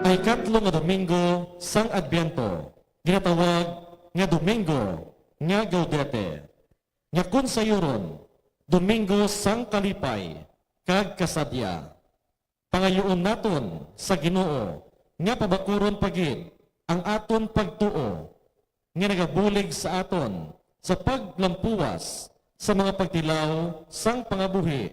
ay katlo nga Domingo sang Adbyento, ginatawag nga Domingo nga Gaudete. Nga kun sayuron, Domingo sang Kalipay, kag Kasadya. Pangayoon naton sa Ginoo nga pabakuron pagid ang aton pagtuo nga nagabulig sa aton sa paglampuwas sa mga pagtilaw sang pangabuhi.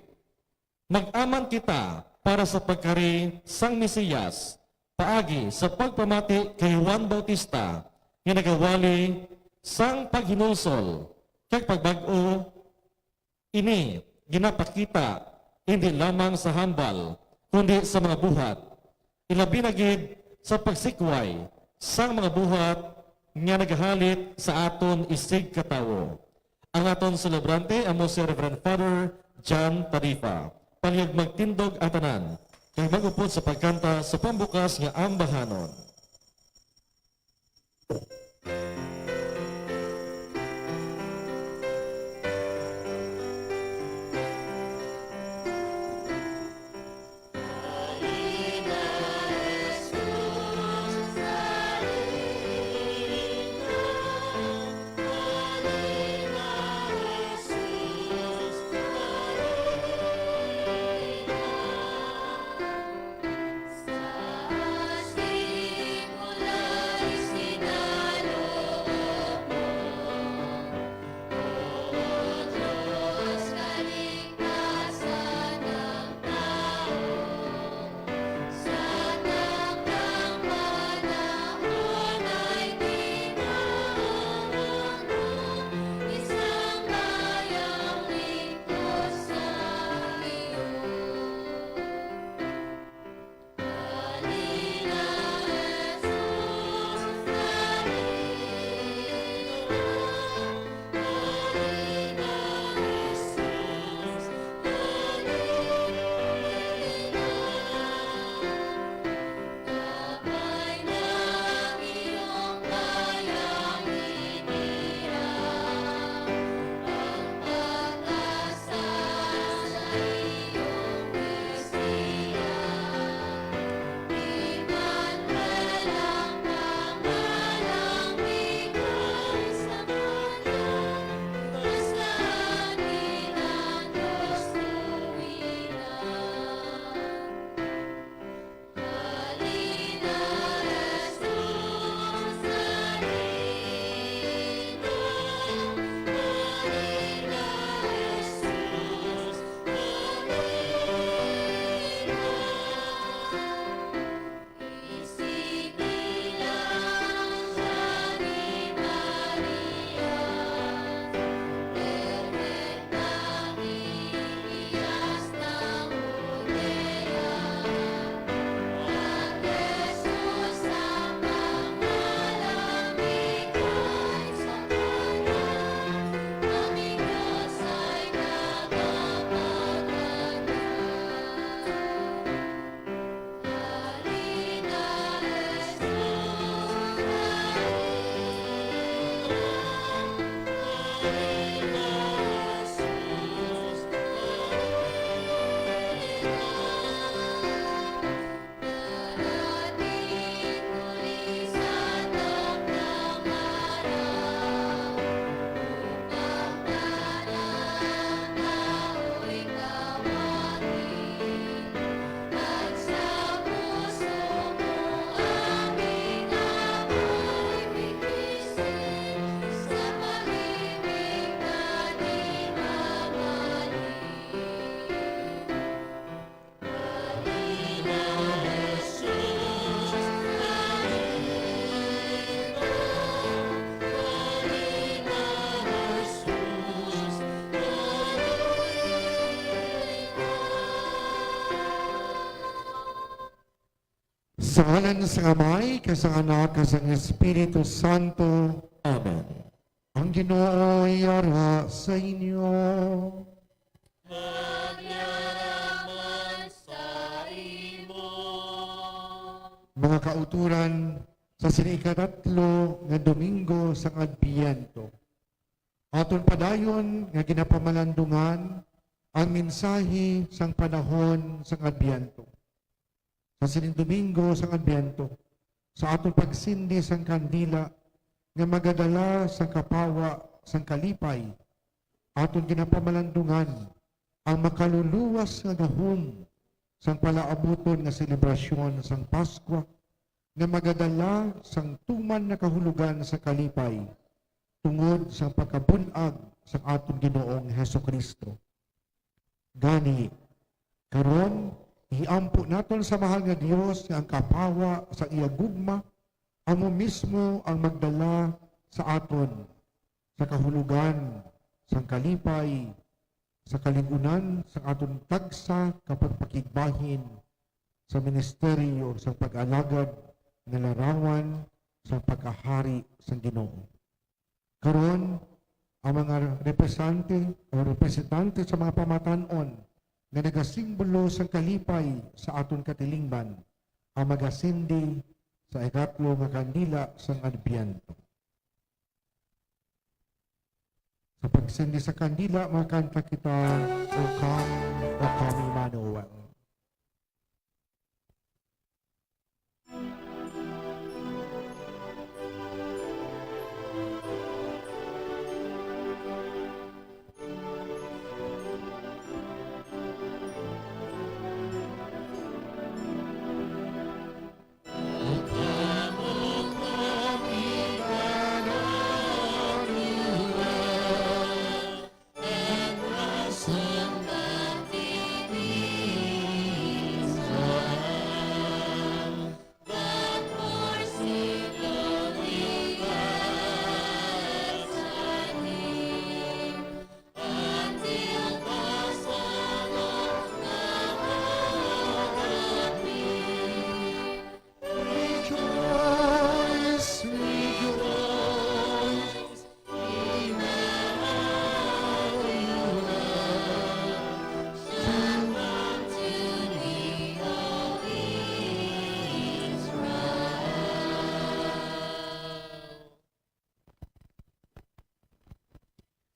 Mag-aman kita para sa pagkari sang Mesiyas, paagi sa pagpamati kay Juan Bautista nga nagawali sang paghinulsol kag pagbag-o. Ini ginapakita hindi lamang sa hambal kundi sa mga buhat. Ilabi na gid sa pagsikway sang mga buhat nga nagahalit sa aton isig katawo. Ang aton celebrante amo si Reverend Father John Tarifa. Palihag magtindog ang tanan kay magupod sa pagkanta sa pambukas nga ambahanon. Sa ngalan sa Amay, sa Anak, sa Espiritu Santo. Amen. Ang Ginoo ay ara sa inyo. Magyaraman sa imo. Mga kauturan sa sinaikatatlo nga Domingo sa Adbyento. Aton padayon nga ginapamalandungan ang mensahe sang panahon sang Adbyento. sa sining Domingo sang Adbyento, sa atong pagsindi sang kandila, nga magadala sang kapawa sang kalipay, aton ginapamalandungan ang makaluluwas nga gahom sang palaabuton nga selebrasyon sang Paskwa, nga magadala sang tuman na kahulugan sa kalipay, tungod sa pagkabunag sa aton Ginoong Hesukristo. Gani, karon iampo naton sa mahal nga Dios nga ang kapawa sa iya gugma, amo mismo ang magdala sa aton sa kahulugan sang kalipay, sa kaligunan sa aton tagsa kapag pakigbahin sa ministeryo sa pag-alagad nga larawan sa pagkahari sang Ginoo. Karon ang mga representante sa mga pamatanon nga nagasimbolo sa kalipay sa aton katilingban ang magasindi sa ikatlo nga kandila sang Adbyento. Sa pagsindi sa kandila, makanta kita, O Kami Manuel.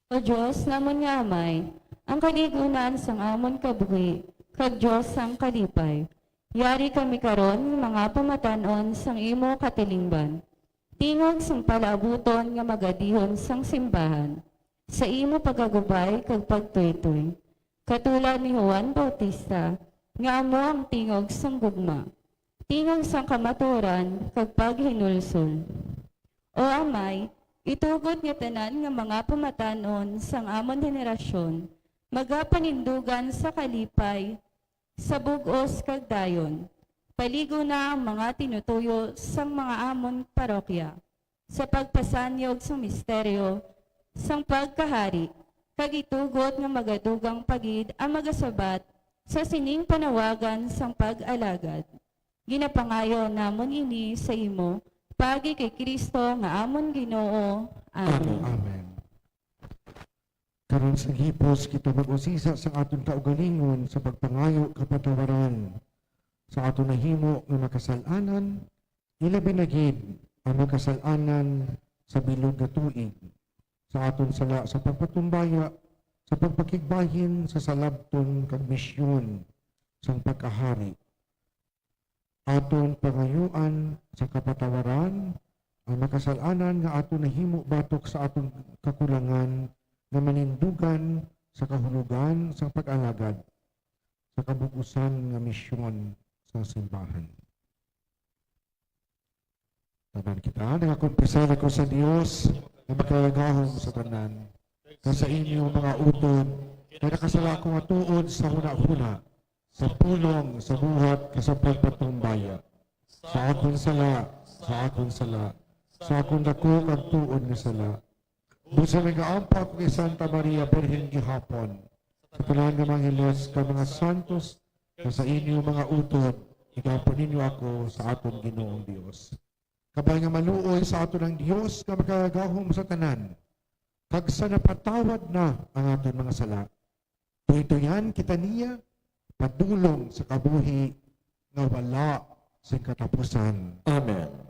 O Diyos, namon nga amay, ang kaligunan sang amon kabuhi, kag Diyos sang kalipay. Yari kami karon mga pamatanon sang imo katilingban. Tingog sang palaabuton nga magadihon sang simbahan. Sa imo pagagubay kag pagtuytoy. Katulad ni Juan Bautista, nga amo ang tingog sang gugma. Tingog sang kamaturan kag paghinulsol. O amay, itugod nga tanan nga mga pamatanon sang amon henerasyon, magapanindugan sa kalipay, sa bugos kag dayon. Paligo na ang mga tinutuyo sang mga amon parokya, sa pagpasanyog sang misteryo, sang pagkahari, kag itugot nga magadugang pagid ang magasabat sa sining panawagan sang pag-alagad. Ginapangayo namon ini sa imo, pagi kay Kristo nga amon Ginoo. Amen. Amen. Karon sa hipos, kita mag-usisa sa aton kaugalingon sa pagpangayo kapatawaran sa aton nahimo nga makasalanan, ilabi na gid ang makasalanan sa bilog nga tuig sa aton sala sa pagpatumbaya sa pagpakigbahin sa salabton kag misyon sang pagkahari. Aton pangayuan sa kapatawaran ang makasalanan nga aton nahimo batok sa aton kakulangan na manindugan sa kahulugan sa pag-alagad sa kabugusan nga misyon sa simbahan. Tanan kita, nagakumpisar ako sa Dios na makalagahom sa tanan, na sa inyo mga utod, na nakasala ko nga tuod sa huna-huna, sa pulong, sa buhat, sa pagpatumbaya, sa akong sala, sa akong dako kag tuod nga sala. Busa nag-aampa ko kay Santa Maria Birhen gihapon, sa tanan nga mga hilos ka mga santos, na sa inyo mga utod, igapon ninyo ako sa aton Ginoong Dios. Kabay nga maluoy sa aton ng Dios nga makagahom sa tanan, kag sa napatawad na ang aton mga sala. Tuytoyan kita niya, padulong sa kabuhi nga wala sa katapusan. Amen. Amen.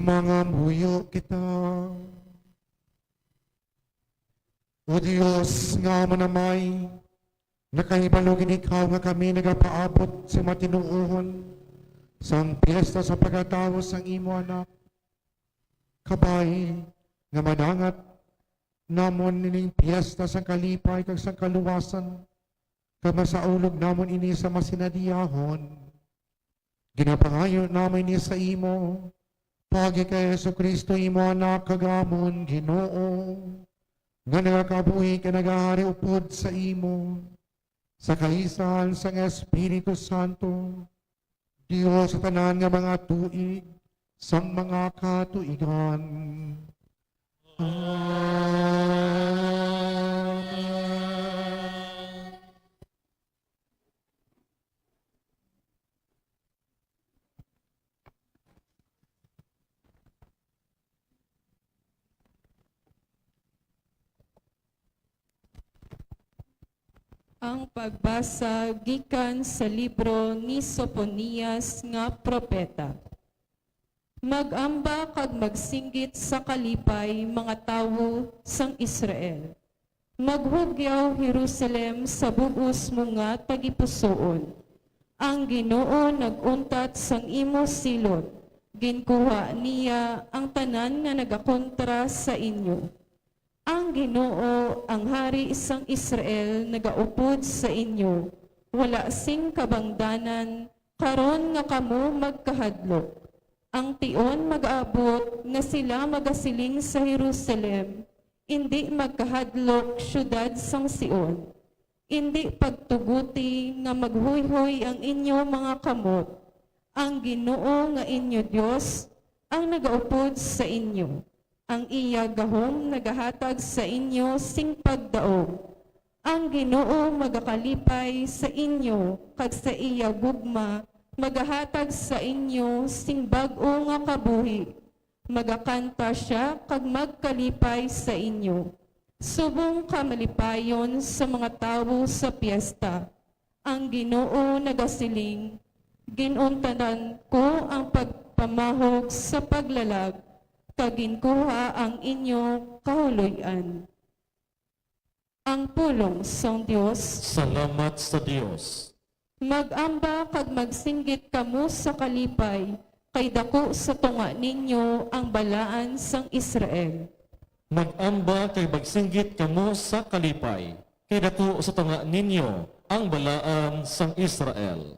Mga muyo kita. O Diyos nga mo namay, nakahibalogin ikaw nga kami nagapaabot sa matinuuhon sang piyesta sa pagkatapos ng imo anak. Kabay nga manangat namon nining piyesta sang kalipay kag sang kaluwasan kag masaulog namon ini sa masinadiyahon. Ginapangayo namin ni sa imo pagi kay Jesucristo imo anak kagamon Ginoo nga nagakabuhi ka nagahari upod sa imo sa kaisahan sang Espiritu Santo Dios sa tanan nga mga tuig sang mga katuigan. Amen. Ang pagbasa gikan sa libro ni Soponias nga propeta. Mag-amba kag magsinggit sa kalipay mga tawo sang Israel. Maghugyaw Jerusalem sa bugos mo nga tagipusoon. Ang Ginoo naguntat sang imo silot. Ginkuha niya ang tanan nga nagakontra sa inyo. Ang Ginoo, ang hari isang Israel, nagaupod sa inyo. Wala sing kabangdanan, karon nga kamo magkahadlok. Ang tion mag-aabot nga sila magasiling sa Jerusalem, hindi magkahadlok syudad sang Sion. Hindi pagtuguti nga maghuyhoy ang inyo mga kamot. Ang Ginoo nga inyo Dios ang nagaupod sa inyo. Ang iya gahom nagahatag sa inyo sing pagdaog. Ang Ginoo magakalipay sa inyo kag sa iya gugma magahatag sa inyo sing bag-o nga kabuhi. Magakanta siya kag magkalipay sa inyo. Subong kamalipayon sa mga tawo sa piyesta. Ang Ginoo nagasiling, ginuntanan ko ang pagpamahog sa paglalag, kaginkuha ang inyong kahuloyan. Ang pulong sang Dios. Salamat sa Dios. Mag-amba kag magsinggit kamo sa kalipay, kay dako sa tunga ninyo ang balaan sang Israel. Mag-amba kay magsinggit kamo sa kalipay, kay dako sa tunga ninyo ang balaan sang Israel.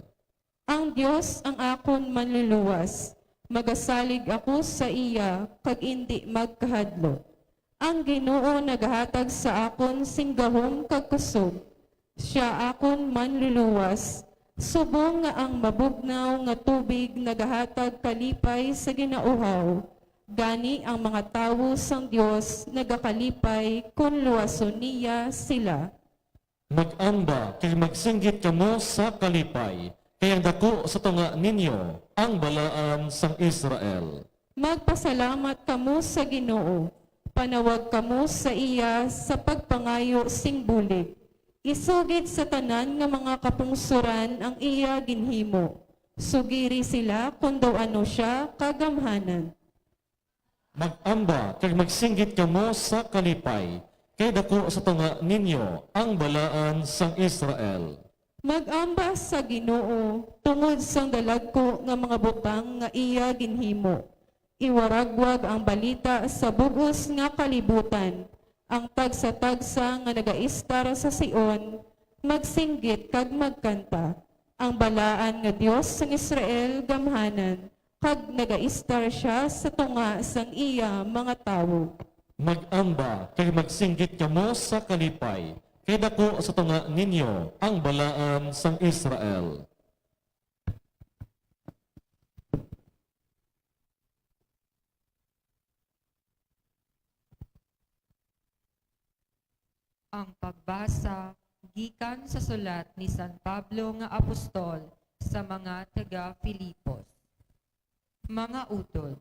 Ang Dios ang akon manluluwas, magasalig ako sa iya, kag hindi magkahadlok. Ang Ginoo nagahatag sa akon sing gahom kag kusog. Siya akon manluluwas, subong nga ang mabugnaw nga tubig nagahatag kalipay sa ginauhaw. Gani ang mga tawo sang Dios nagakalipay kung luwason niya sila. Mag-amba kay magsinggit kamo sa kalipay, kay ang dako sa tunga ninyo ang balaan sang Israel. Magpasalamat kamo sa Ginoo. Panawag kamo sa iya sa pagpangayo sing bulig. Isugid sa tanan nga mga kapungsuran ang iya ginhimo. Sugiri sila kung daw ano siya kagamhanan. Mag-amba kay magsinggit kamo sa kalipay, kay dako sa tunga ninyo ang balaan sang Israel. Mag-amba sa Ginoo tungod sang dalagko nga mga butang nga iya ginhimo. Iwaragwag ang balita sa bugos nga kalibutan. Ang tagsa-tagsa nga nagaistar sa Sion, magsinggit kag magkanta. Ang balaan nga Dios sang Israel gamhanan, kag nagaistar siya sa tunga sang iya mga tawo. Mag-amba kay magsinggit kamo sa kalipay, kay dako sa tunga ninyo ang balaan sang Israel. Ang pagbasa gikan sa sulat ni San Pablo nga apostol sa mga taga-Filipos. Mga utod,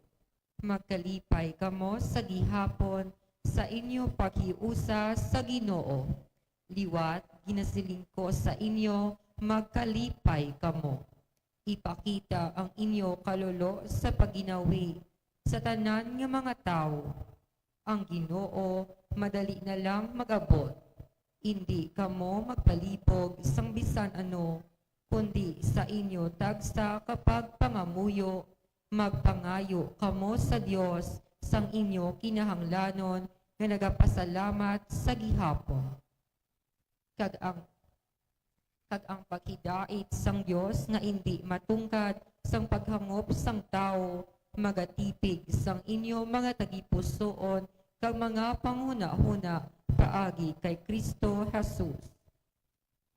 magkalipay kamo sa gihapon sa inyo paghiusa sa Ginoo. Liwat ginasiling ko sa inyo magkalipay kamo. Ipakita ang inyo kalolo sa paginawi. sa tanan nga mga tawo. Ang Ginoo madali na lang magabot. Hindi kamo magpalipog sang bisan ano, kundi sa inyo tagsa kapag pangamuyo, magpangayo kamo sa Dios sang inyo kinahanglanon nga nagapasalamat sa gihapon. Kag ang paghidait sang Dios nga hindi matungkad sang paghangop sang tao, magatipig sang inyo mga tagipusoon kag mga panghuna-huna paagi kay Kristo Jesus.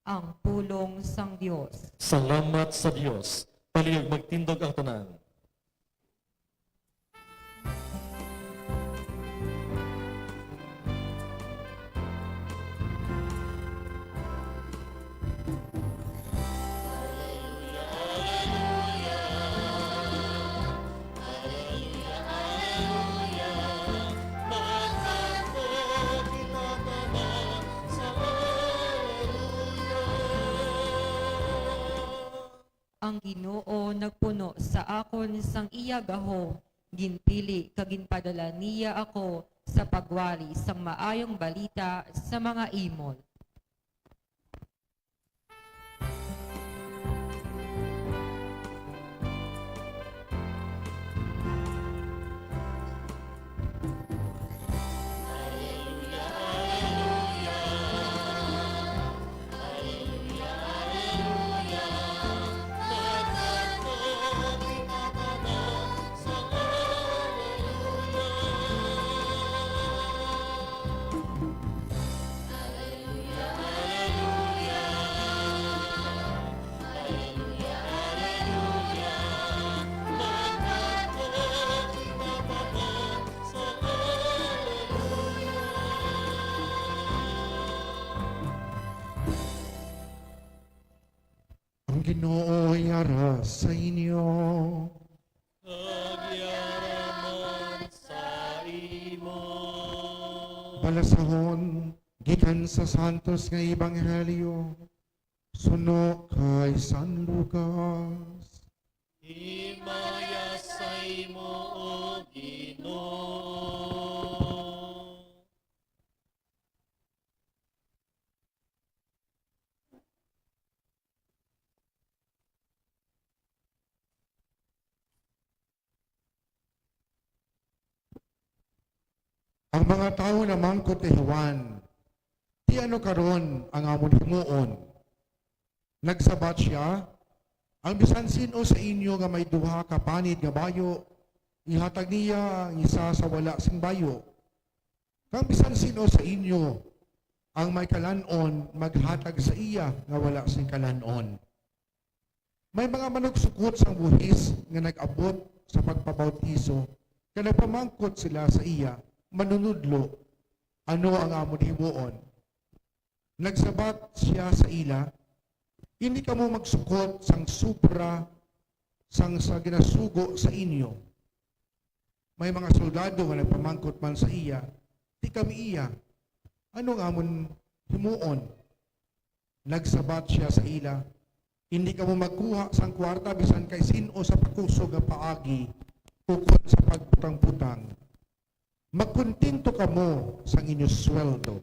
Ang pulong sang Dios. Salamat sa Dios. Palihog magtindog ang tanan. Ang Ginoo nagpuno sa akon sang iya gahom, ginpili kag ginpadala niya ako sa pagwali sang maayong balita sa mga imol. Ang Ginoo ay ara sa inyo. Nagyaraman sa imo. Balasahon, gikan sa Santos nga Ebanghelyo, suno kay San Lucas. Himaya sa imo, O Ginoo. Ang mga tao na mangkot kay Juan, di ano karon ang amon himuon. Nagsabat siya, ang bisan sino sa inyo nga may duha ka panid nga bayo, ihatag niya ang isa sa wala sing bayo. Kang bisan sino sa inyo ang may kalanon, maghatag sa iya nga wala sing kalanon. May mga manugsukot sang buhis nga nag-abot sa pagpabautiso, kaya nagpamangkot sila sa iya, manunudlo, ano ang amon himuon. Nagsabat siya sa ila, hindi ka mo magsukot sang supra sang sa ginasugo sa inyo. May mga soldado nga nagpamangkot man sa iya, di kami iya, ano ang amon himuon. Nagsabat siya sa ila, hindi ka mo magkuha sang kwarta bisan kay sino sa pakusog nga paagi ukod sa pagputang-putang. Magkuntinto ka mo sa inyong sweldo.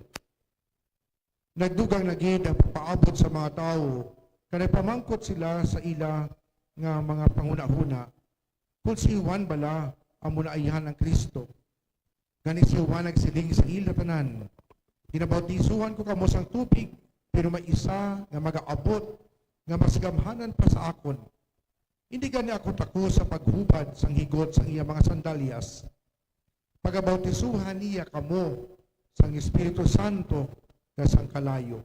Nagdugang nagid ang papaabot sa mga tao, kanay pamangkot sila sa ila nga mga panguna-huna. Kung si Juan bala ang munaihan ng Kristo, gani si Juan nagsiling sa ila tanan. Ginabautisuhan ko kamo sang tubig, pero may isa nga mag-aabot nga mas gamhanan pa sa akon. Hindi gani ako tako sa paghubad sang higot sang iya mga sandalyas. Pagabautisuhan niya kamo sang Espiritu Santo nga sang kalayo.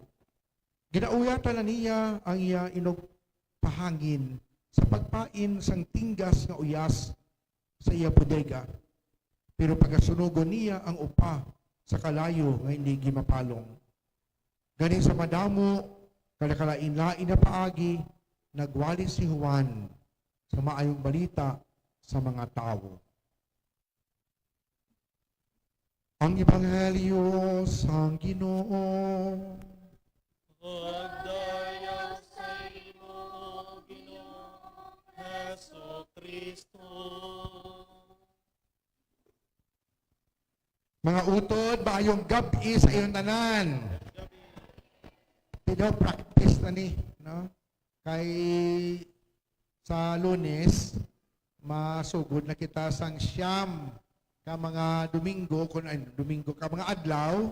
Ginauyatan na niya ang iya inugpahangin sa pagpain sang tinggas nga uyas sa iya bodega. Pero pagasunugon niya ang upa sa kalayo nga hindi gimapalong. Gani sa madamo, kalakalain-lain na paagi, nagwali si Juan sa maayong balita sa mga tao. Ang Ebanghelyo sang Ginoo. Pagdayag sa imo, O Ginoo, Hesu Kristo. Mga utod, bayong gabi sa iyong tanan. Practice na ni, no? Kay sa Lunes, masugod na kita sang siyam ka mga Domingo, Domingo ka mga adlaw,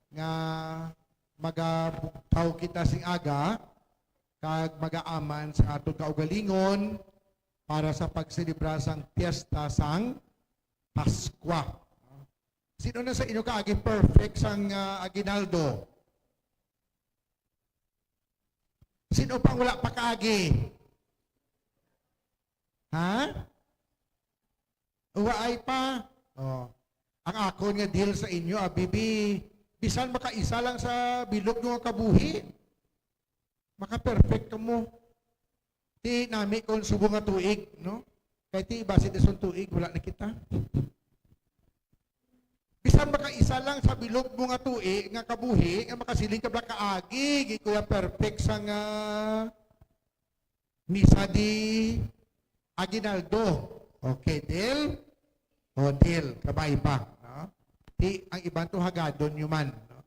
nga magabugtaw kita sing aga, kag magaaman sa atong kaugalingon para sa pagselebra sang piyesta sang Paskwa. Sino na sa inyo kaagi perfect sang aginaldo? Sino pang wala pa kaagi? Ha? Uwaay pa? Oh. Ang ako nga deal sa inyo, bibi, bisan makaisa lang sa bilog ng kabuhi. Maka-perfect ka mo. Ti nami kung subo nga tuig, no? Kaya ti basit isang tuig, wala na kita. Bisan makaisa lang sa bilog mo nga tuig, nga kabuhi, nga makasiling ka bla kaagi, kuya perfect sa nga misa di aginaldo. Okay, deal? O, deal. Kabay pa. No? Di, ang ibang to hagadon nyo man. No?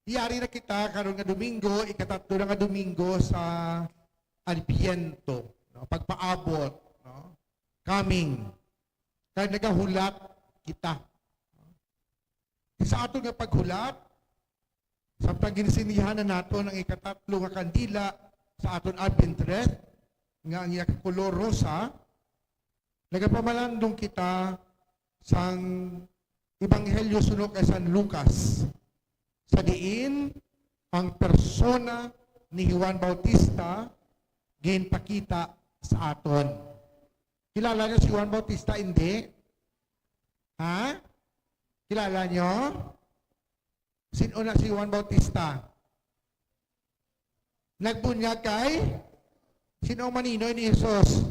Iyari na kita, karon nga Domingo, ikatatlo na nga Domingo sa Adviento. No? Pagpaabot. No? Coming. Kaya nagahulat kita. Sa ato nga paghulat, samtang ginisinihan na nato ng ikatatlo nga kandila sa aton Adventress, nga ang iyakakulor rosa, nagapamalandong kita sang Ebanghelyo sunod kay San Lucas. Sa diin, ang persona ni Juan Bautista ginpakita sa aton. Kilala niyo si Juan Bautista, hindi? Ha? Kilala niyo? Sino na si Juan Bautista? Nagbunyag kay? Sino ang maninoy ni Jesus?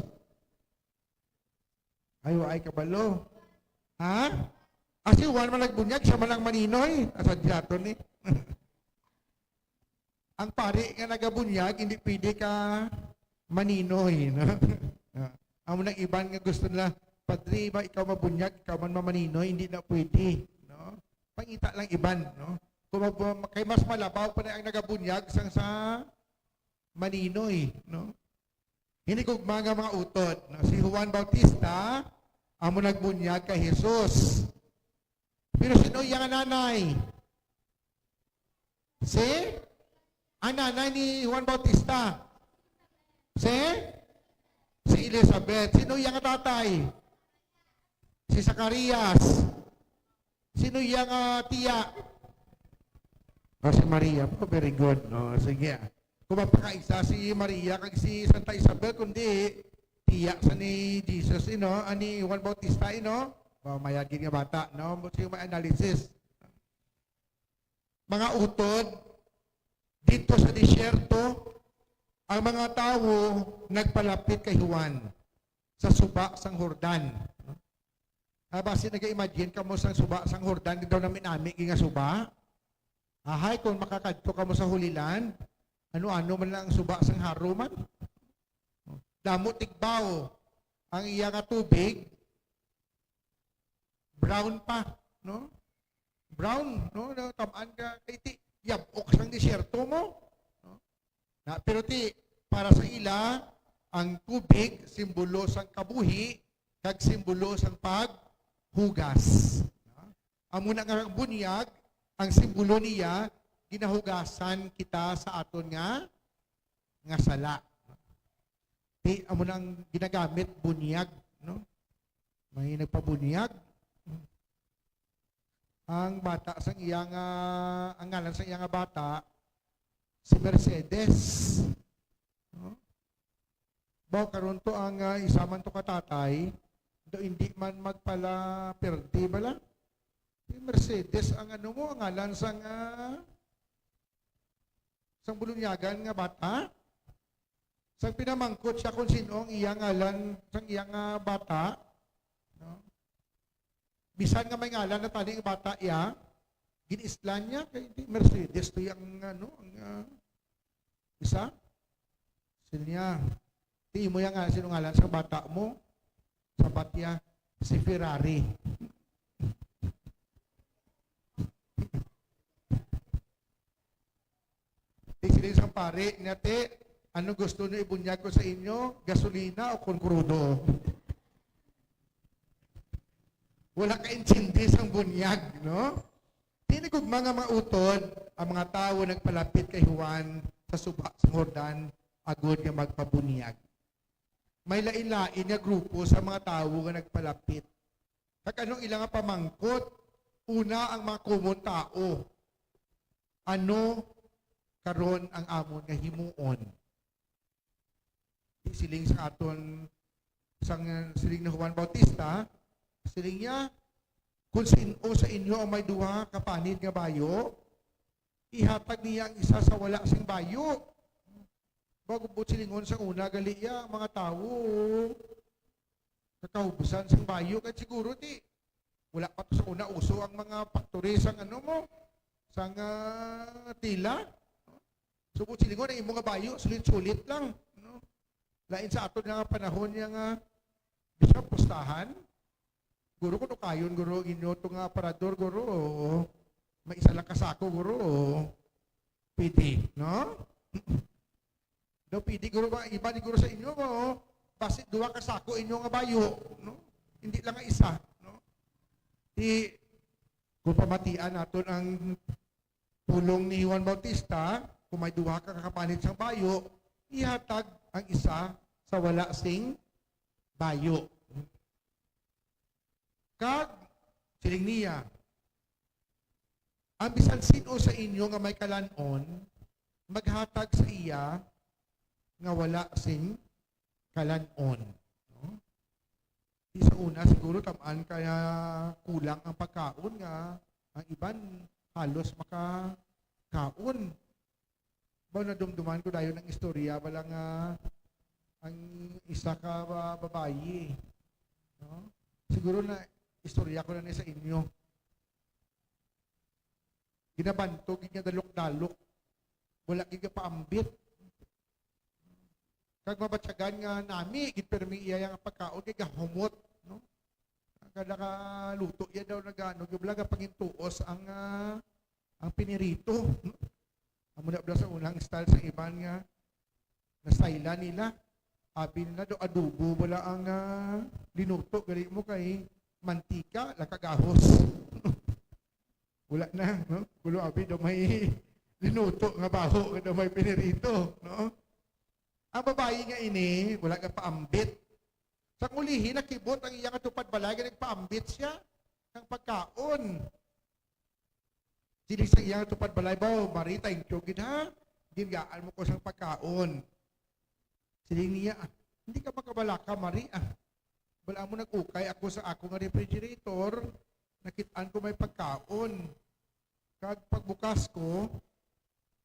Ay kabalo. Ha? Si Juan man nagbunyag, siya man ang maninoy. Asadyato ni. Ang pari nga nagabunyag, hindi pwede ka maninoy. No? Ang nang iban nga gusto nila, Padre, ba ikaw mabunyag, ikaw man mamaninoy, hindi na pwede. No? Pangita lang iban. No? Kung kay mas malabaw pa na ang nagabunyag sang sa maninoy. No? Hindi ko mga utod. No? Si Juan Bautista, amo nagbunyag kay Jesus. Pero sino yung nanay? Ang nanay ni Juan Bautista. Si Elizabeth. Sino yung tatay? Si Zacarias. Sino yung tiya? Si Maria. Oh, very good. No, sige. Kung mapakaisa si Maria kag si Santa Isabel, kundi tiya sa ni Jesus, ani Juan Bautista, mayagin nga bata, no? Kasi may analysis. Mga utod, dito sa disyerto, ang mga tao nagpalapit kay Juan sa suba sang Jordan. Basi nag-imagine ka mo sang suba sang Jordan, di daw namin nga suba. Ahay, kung makakadto ka mo sa Hulilan, ano-ano man lang ang suba sang haruman. Damo tigbaw ang iya nga tubig, brown pa, no? Brown, no? Tamaan ka, iti, yabok sang disyerto mo. No? Pero para sa ila, ang tubig, simbolo sang kabuhi, kag simbolo sang paghugas. No? Amo na nga bunyag, ang simbolo niya, ginahugasan kita sa aton nga sala. Amo nang ginagamit bunyag, no? May nagpabunyag. Ang bata sang iyang ang ngalan sang iyang bata si Mercedes. No? Bao karon to ang isa man to katatay, do hindi man magpala perdi bala. Si Mercedes ang mo, ang ngalan sang bulunyagan nga bata. Sang pinamangkot siya kung sino ang iyang ngalan sang iyang bata. No? Bisan nga may ngalan na tali ang bata iya, ginislan niya kay Mercedes to yung isa. Silya. Di mo yung sino ngalan sa bata mo. Sa batya, si Ferrari. sila isang pare, nate, ano gusto nyo ibunyag ko sa inyo? Gasolina o krudo? Wala ka-intindi sa bunyag, no? Tinigog mga mautod, ang mga tao nagpalapit kay Juan sa suba sa Jordan, agod nga magpabunyag. May lain-lain nga grupo sa mga tao nga nagpalapit. Kag anong ilang nga pamangkot? Una, ang mga kumon tao. Ano karon ang amon nga himuon? Siling sa aton siling na Juan Bautista, siling niya, kung sino sa inyo ang may duha kapanid nga bayo, ihatag niya ang isa sa wala sing bayo. Bago po silingon sa una, gali ya, mga tao, kakahubusan sing bayo, kahit siguro di, wala pa to sa una uso ang mga factory sang ano mo, sang tila. So po silingon, ang imong nga bayo, sulit-sulit lang. No? Lain sa aton nga panahon niya nga, bisa pustahan, guro ko no kayon, guro, inyo ito nga aparador, guro, may isa lang kasako, guro, pwede, no? No, pwede, guro, iba ni guro sa inyo, basit duwa kasako inyo nga bayo, no? Hindi lang nga isa, no? Kung pamatian natin ang pulong ni Juan Bautista, kung may duha ka kakapanit sang bayo, ihatag ang isa sa wala sing bayo. Kag, siling niya, ang bisan sino sa inyo nga may kalanon, maghatag sa iya nga wala sing kalanon. No? Di sa una, siguro tamaan kaya kulang ang pagkaon nga ang iban halos makakaon. Ba nadumduman ko dayon ng istorya, wala nga ang isa ka babayi. No? Siguro na istorya ko na sa inyo. Ginabantog, dalok-dalok. Wala giga paambit. Kag mabatsagan nga nami, gitpermi iya yang pagkaon, giga humot. No? Kada ka luto, iya daw nagano, giblaga pangintuos ang pinirito. No? Amo na sa unang style sa iban nga, na nila. Abi nila do adobo, wala ang linuto, gali mo kay mantika, lakagahos. Wala na, no? Gulo abi do may linuto nga baho, do may pinirito, no? Ang babae nga ini, wala ka paambit. Sa kulihin, nakibot ang iyang atupad balay, nagpaambit siya ng pagkaon. Sili sa iyang atupad balay, ba, Marita, yung tiyogin ha, gingaan mo ko sa pagkaon. Sili niya, hindi ka makabalaka, Maria. Wala mo nag-ukay ako sa ako nga refrigerator, nakitaan ko may pagkaon. Kag pagbukas ko,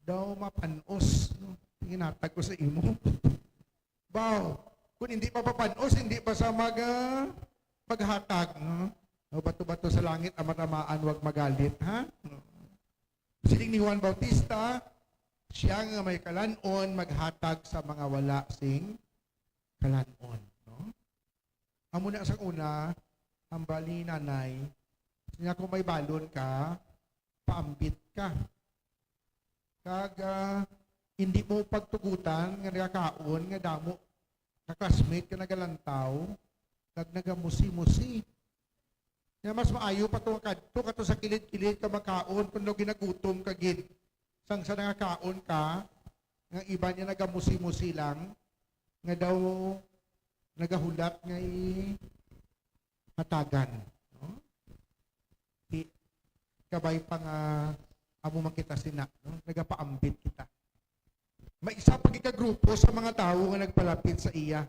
daw mapanos. No? Hinatag ko sa imo. Baw, kung hindi pa papanos, hindi pa sa maghatag. No? No, bato-bato sa langit, amatamaan, wag magalit. Ha? No? Siling ni Juan Bautista, siya nga may kalanon, maghatag sa mga wala sing kalanon. No? Amo na sa una, ang bali nanay, siya kung may balon ka, paambit ka. Kag hindi mo pagtugutan nga nagakaon nga damo kaklasmate ka nagalantaw kag nagamusi-musi. Nga mas maayo pa to kadto kato sa kilid-kilid ka makaon kuno ginagutom ka gid. Sang sa nagakaon ka nga iba niya nagamusi-musi lang nga daw nagahulat nga hatagan. No? Kabay pa nga amo man kita sina, no? Nagapaambit kita. May isa pag ikagrupo sa mga tao nga nagpalapit sa iya.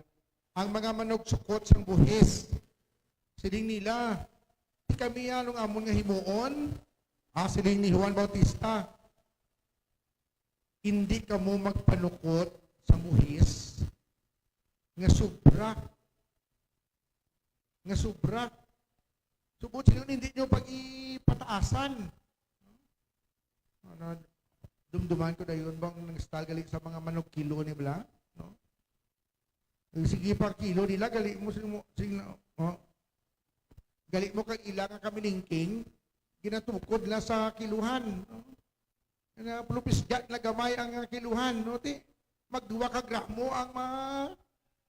Ang mga manogsukot sang buhis. Siling nila, di kami anong amon nga himuon. Siling ni Juan Bautista, hindi ka mo magpanukot sa buhis nga sobra. Nga sobra. Subot sila hindi nyo pag-ipataasan. Dumduman ko dayon bang nang-style gali sa mga manok kilo ni bla, no? Sige pa kilo nila gali mo gali mo kag ila nga kami lingking ginatukod la sa kiluhan, no? na pulupisgat na gamay ang kiluhan, no, ti. Magduwa ka gramo ang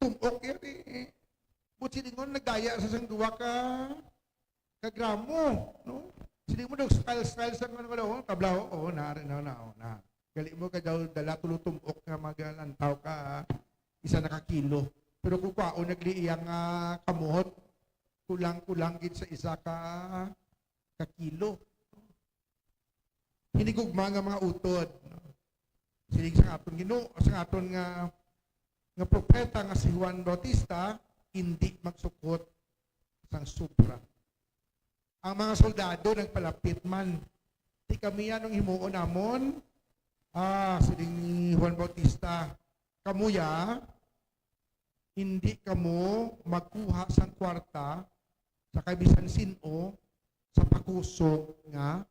tumok yan, ti. Silingon nagdaya sa sang duwa ka gramo, no. Silingon daw style sa mga tablaw, na. Gali mo ka daw dala tulo tumok nga magalantaw ka, isa na ka kilo. Pero kung kwao nagliiyang kamuhot, kulang-kulang gid sa isa ka kilo. Hinigugma nga mga utod. No? Sinig sa aton Ginoo, sa aton nga propeta nga si Juan Bautista, hindi magsukot sang sobra. Ang mga soldado nagpalapit man. Di kami yan ang himuon namon. Sinig ni Juan Bautista, kamuya, hindi kamo magkuha sang kwarta sa kabisan sino sa pakusog nga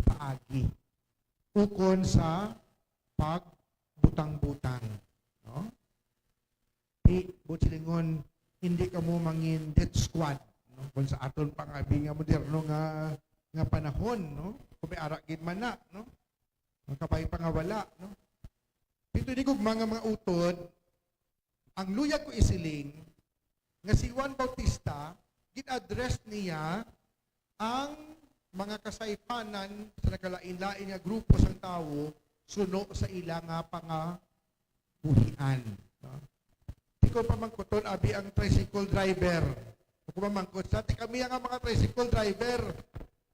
paagi. Ukon sa pagbutang-butang. No? Butsilingon, hindi kamo mangin death squad. No? Kung sa aton pangabi nga moderno nga panahon, no? Kung may arakid man na, no? Ang kapay pangawala, no? Dito ni kog mga utod, ang luyag ko isiling, nga si Juan Bautista, gin-address niya ang mga kasaypanan sa nagkalain-lain nga grupo sang tao suno sa ila nga pangabuhian. No? Di ko pamangkuton, abi ang tricycle driver. Kung pamangkot sa, kami nga mga tricycle driver,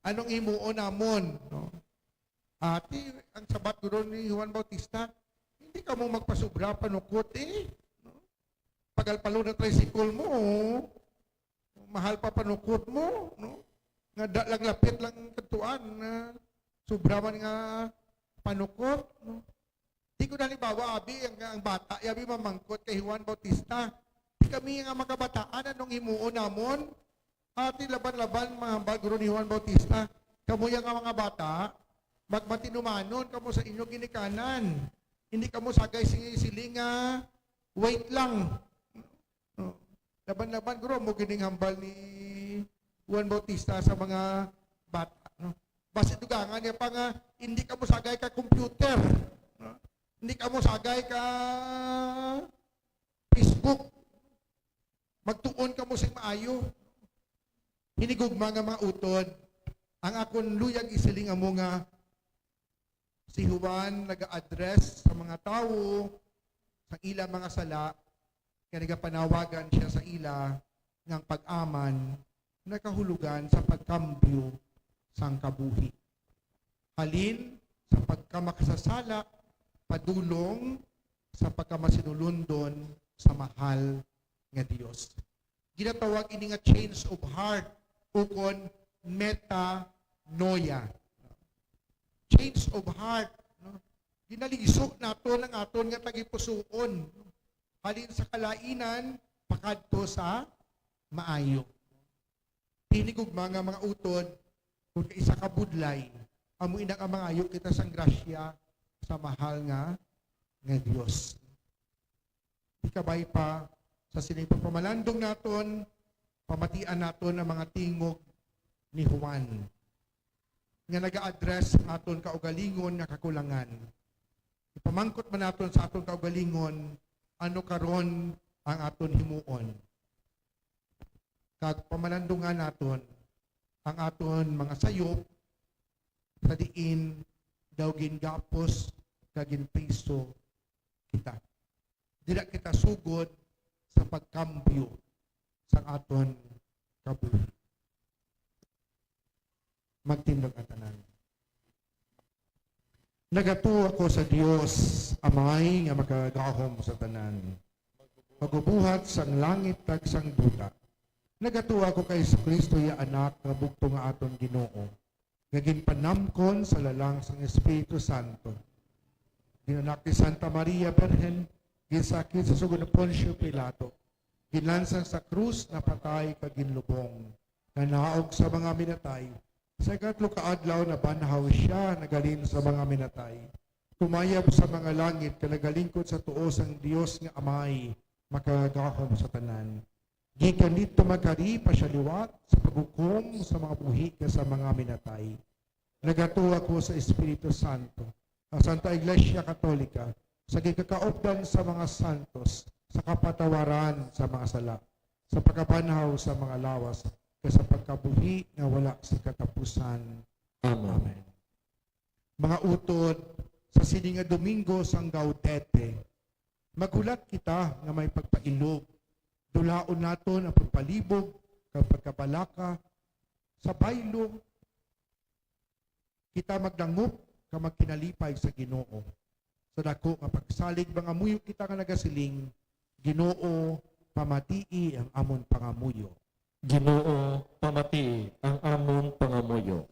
anong himuon namon? No? Ati, ang sabat ko doon ni Juan Bautista, hindi ka mo magpasubra, panukot No? Pagalpalo na tricycle mo, mahal pa panukot mo, no? Nga lang lapit lang katuan na sobra man nga panukot, no? Di ko nalibawa, abi, ang bata, abi mamangkot kay Juan Bautista. Di kami nga makabataan, anong himuon namon? Ati, laban-laban, mga bagro ni Juan Bautista. Kamuya nga mga bata, magmatinumanon kamo sa inyo ginikanan. Hindi kamo sagay silinga, wait lang. No. Laban-laban, guro, mo gining hambal ni Juan Bautista sa mga bata. No? Basta dugangan niya pa nga, hindi ka mo sagay ka computer. No? Hindi ka mo sagay ka Facebook. Magtuon ka mo sa maayo. Hinigugma nga mga utod. Ang akon luyag isiling amo nga si Juan nag-address sa mga tao sa ila mga sala kaya panawagan siya sa ila ng pag-aman nakahulugan sa pagkambyo sang kabuhi. Halin sa pagkamakasasala, padulong sa pagkamasinulundon sa mahal nga Dios. Ginatawag ini nga change of heart ukon metanoia. Change of heart. No? Ginaliso naton ang aton nga tagipusoon. No? Halin sa kalainan, pakadto sa maayo. Tinigog mga utod, kung kaisa ka budlay, amuin ang mga ayo kita sang grasya sa mahal nga Diyos. Ikabay pa sa sining pagpamalandong naton, pamatian naton ang mga tingog ni Juan nga nag-a-address aton kaugalingon nga kakulangan. Ipamangkot man naton sa aton kaugalingon ano karon ang aton himuon. Kag pamalandungan naton ang aton mga sayop sa diin daw gingapos kag ginpiso kita. Dila kita sugod sa pagkambyo sa aton kabuhi. Magtindog ang tanan. Nagatuo ako sa Dios, Amay, nga magagahom sa tanan. Magubuhat sang langit tag sang duta. Nagatuo ako kay Kristo ya anak nga bugto nga aton Ginoo. Nga ginpanamkon sa lalang sang Espiritu Santo. Ginanak ni Santa Maria Virgen, ginsakit sa sugod na Poncio Pilato. Ginlansang sa krus na patay kag ginlubong. Nanaog sa mga minatay. Sa ikatlo kaadlaw na banhaw siya nagalin sa mga minatay. Tumayab sa mga langit kanagalingkod sa tuos ang Dios nga Amay makagahom sa tanan. Gikan dito magkari pa siya liwat sa paghukom sa mga buhi ka sa mga minatay. nagatuwa ko sa Espiritu Santo, sa Santa Iglesia Katolika, sa gikakaupdan sa mga santos, sa kapatawaran sa mga sala, sa pagkapanhaw sa mga lawas, sa pagkabuhi na wala sa katapusan. Amen. Amen. Mga utod, sa sininga Domingo sang Gaudete, magulat kita nga may pagpailog, dulaon naton ang pagpalibog, kag pagkabalaka, sa baylo, kita magdangup, ka magkinalipay sa Ginoo. Sa dako nga pagsalig mga muyo kita nga nagasiling, Ginoo, pamatii ang amon pangamuyo. Ginoo, pamati ang amon pangamuyo.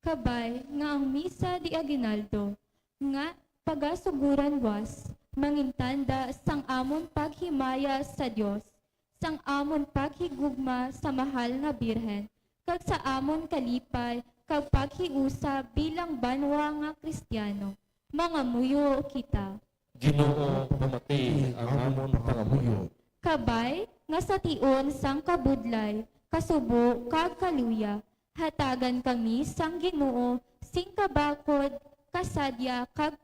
Kabay nga ang misa di aginaldo, nga pagasuguran was, mangintanda sang amon paghimaya sa Dios, sang amon paghigugma sa mahal nga birhen, kag sa amon kalipay, kag paghiusa bilang banwa nga Kristiyano. Mga muyo kita. Ginoo, pamati ang amon pangamuyo. Kabay nga sa tion sang kabudlay, kasubo kag kaluya, hatagan kami sang Ginoo sing kabakod, kasadya kag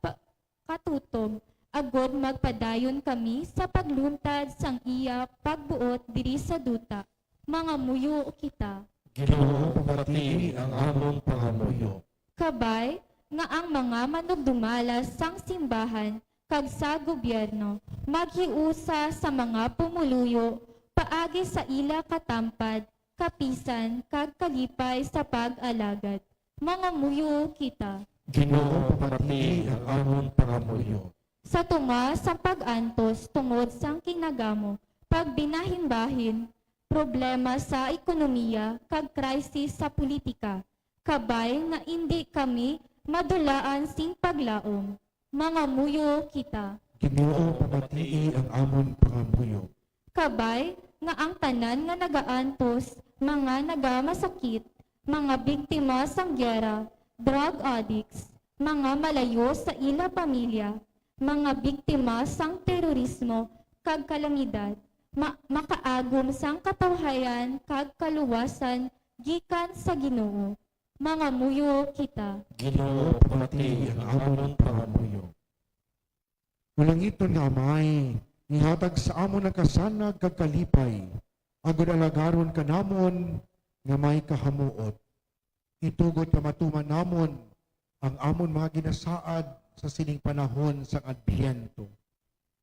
katutom, agod magpadayon kami sa pagluntad sang iya pagbuot diri sa duta. Mga muyo kita. Ginoo, pamati ang amon pangamuyo. Kabay nga ang mga manugdumalas sang simbahan kag sa gobyerno maghiusa sa mga pumuluyo paagi sa ila katampad, kapisan kag kalipay sa pag-alagad. Mga muyo kita. Ginoo, pamati ang amon pangamuyo. Sa tunga sa pag-antos tungod sang kinagamo, pagbinahin-bahin, problema sa ekonomiya kag krisis sa politika, kabay nga hindi kami madulaan sing paglaom. Mga muyo kita. Ginoo, pamatii ang amon pangamuyo. Kabay nga ang tanan nga nagaantos, mga nagamasakit, mga biktima sang gyera, drug addicts, mga malayo sa ila pamilya, mga biktima sang terorismo kag kalamidad, makaagom sang katawhayan kag kaluwasan gikan sa Ginoo. Mga muyo kita. Ginoo, pamati ang amon pangamuyo. Walang ito nga may, ihatag sa amon ang kasanag kag kalipay, agod alagaron ka namon, nga may kahamuot. Itugot ka matuman namon, ang amon mga ginasaad sa sining panahon sa Adbyento.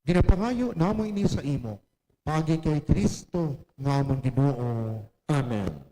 Ginapangayo namon ini sa imo, pagi kay Kristo, nga amon Ginoo. Amen.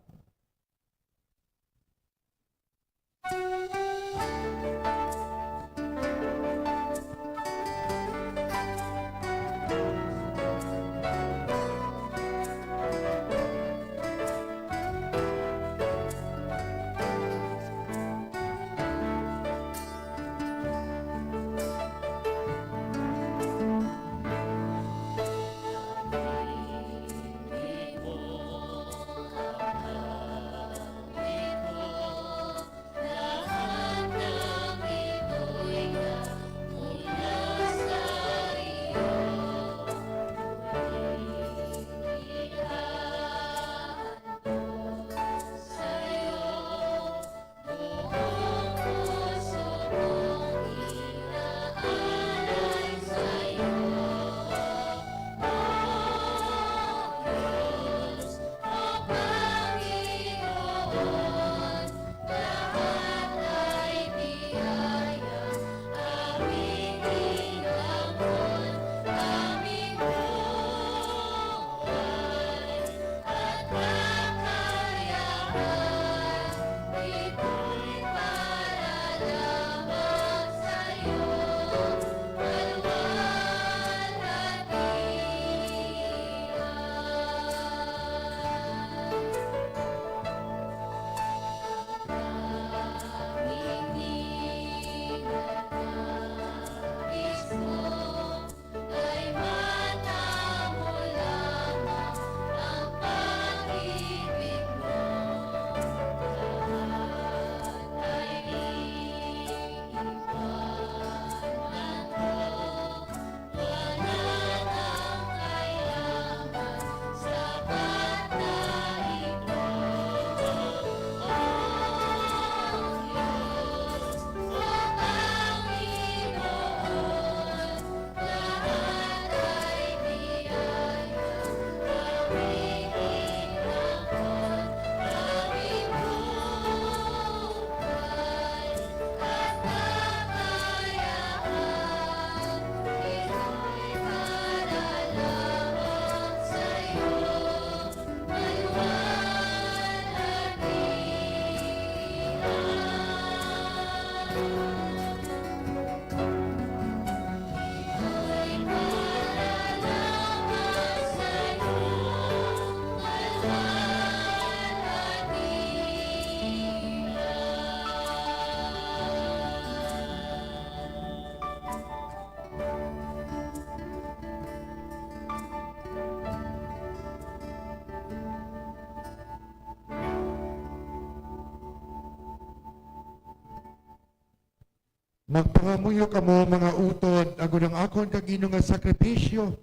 Magpangamuyo kamo mga utod, agon ang akon kagino nga sakripisyo,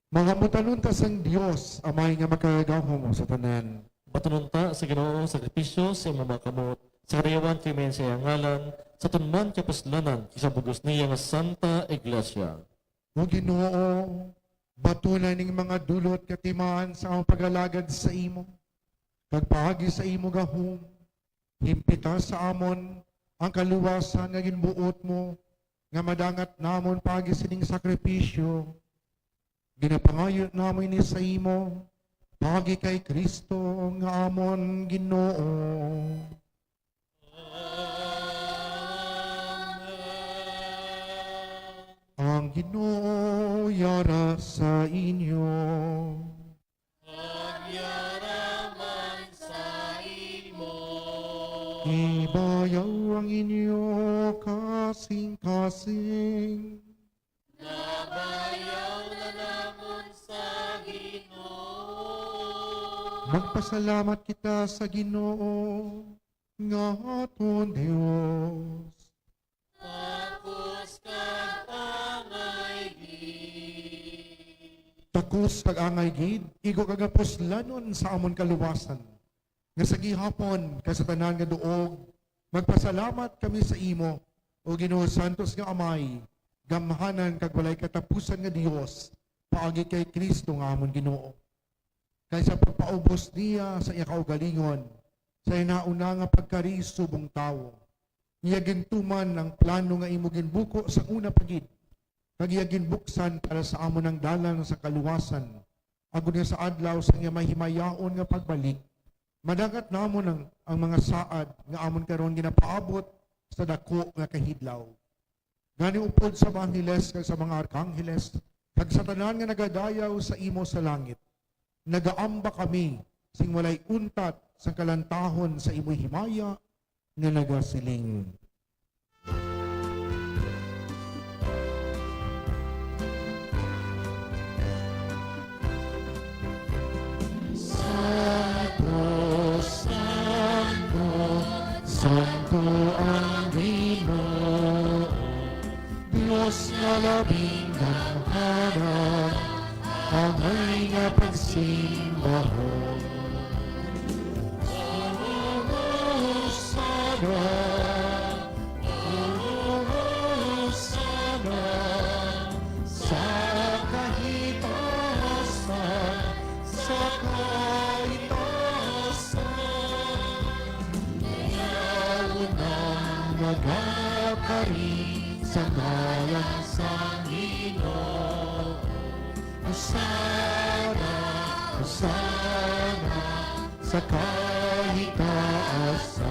mga mutanunta sang Dios, amay nga makagahom sa tanan. Batununta sa Ginoo sakripisyo sa mga kamot, sa karayawan kay men sa iyang ngalan, sa tunman kapuslanan, sa bugos niya nga Santa Iglesia. O Ginoo, batunan ning mga dulot katimaan sa among pagalagad sa imo. Kagpahagi sa imo gahom, himpita sa amon ang kaluwasan nga ginbuot mo, nga madangat namon pagi sining sakripisyo. Ginapangayo namin ni sa imo, pagi kay Kristo nga amon Ginoo. Ang Ginoo yara sa inyo. Pagyaraman sa imo. Ibayaw ang inyo kasing-kasing. Nabayaw na namon sa Ginoo. Magpasalamat kita sa Ginoo nga aton Dios. Tapos kag angay Takos kag angay gid, igo kagapuslanon sa amon kaluwasan. Nga sa gihapon kay sa tanan nga duog, magpasalamat kami sa imo o Ginoo Santos nga Amay, gamhanan kag walay katapusan nga Dios, paagi kay Kristo nga amon Ginoo. Kay sa pagpaubos niya sa iya kaugalingon, sa inauna nga pagkarisubong tawo, iya gintuman ang plano nga imo ginbuko sa una pagid, kag iya ginbuksan para sa amon ang dalan sa kaluwasan, agud nga sa adlaw sa iya mahimayaon nga pagbalik. Madagat namon ang mga saad nga amon karon ginapaabot sa dako nga kahidlaw. Gani upod sa mga angeles kag sa mga arkangheles, kag sa tanan nga nagadayaw sa imo sa langit, nagaamba kami sing walay untat sa kalantahon sa imo'y himaya nga nagasiling. Santo, Santo, Santo ang Ginoo, Diyos na labing damhanan, amay nga pagsimbahon. Sana, sana, sa kahitasan, sa kahitasan, yaon ang nagakari sa ngalan sa Ginoo. Sana, sana, sa kahitaasan.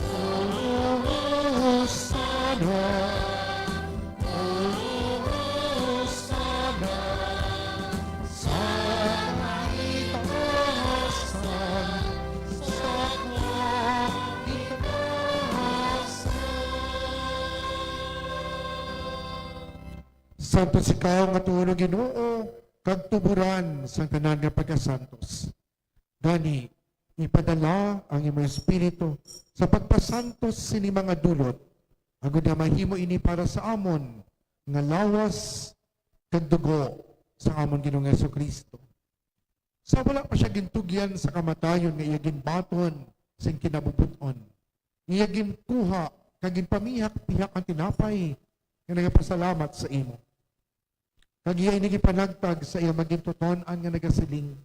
Oh, sana, sana, sa kahitaasan, sa kahitaasan. Santos ikaw nga tulo Ginoo, kag tuburan sa tanan nga pagkasantos. Gani, ipadala ang imong espiritu sa pagpasantos sini mga dulot, agud nga mahimo ini para sa amon nga lawas kag dugo sa amon Ginoong Jesucristo. Sa wala pa siya gintugyan sa kamatayon nga iya ginbaton sing kinabubuton. Iya ginkuha kag ginpamihak-pihak ang tinapay nga nagapasalamat sa imo. Kag iya ini gipanagtag sa iya magintuton-an nga nagasiling,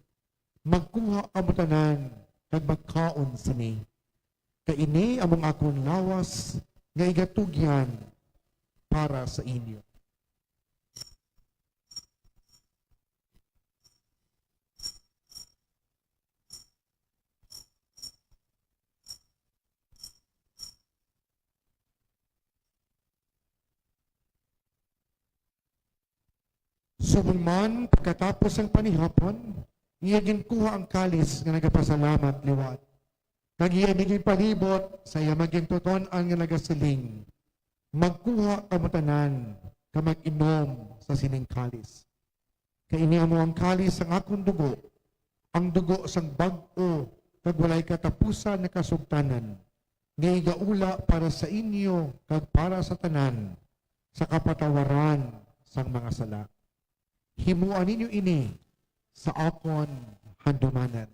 magkuha kamo tanan kag magkaon sa ni. Kaini among akong lawas nga igatugyan para sa inyo. Subong man, pagkatapos ang panihapon, iya ginkuha ang kalis nga nagapasalamat liwat. Kag iya naging palibot sa iya maging tuton-an nga nagasiling. Magkuha kamo tanan, ka mag-inom sa sining kalis. Kaini amo ang kalis ang akong dugo, ang dugo sang bag-o kag walay katapusan na kasugtanan. nga igaula para sa inyo kag para sa tanan sa kapatawaran sang mga sala. Himuan ninyo ini sa akon handumanan.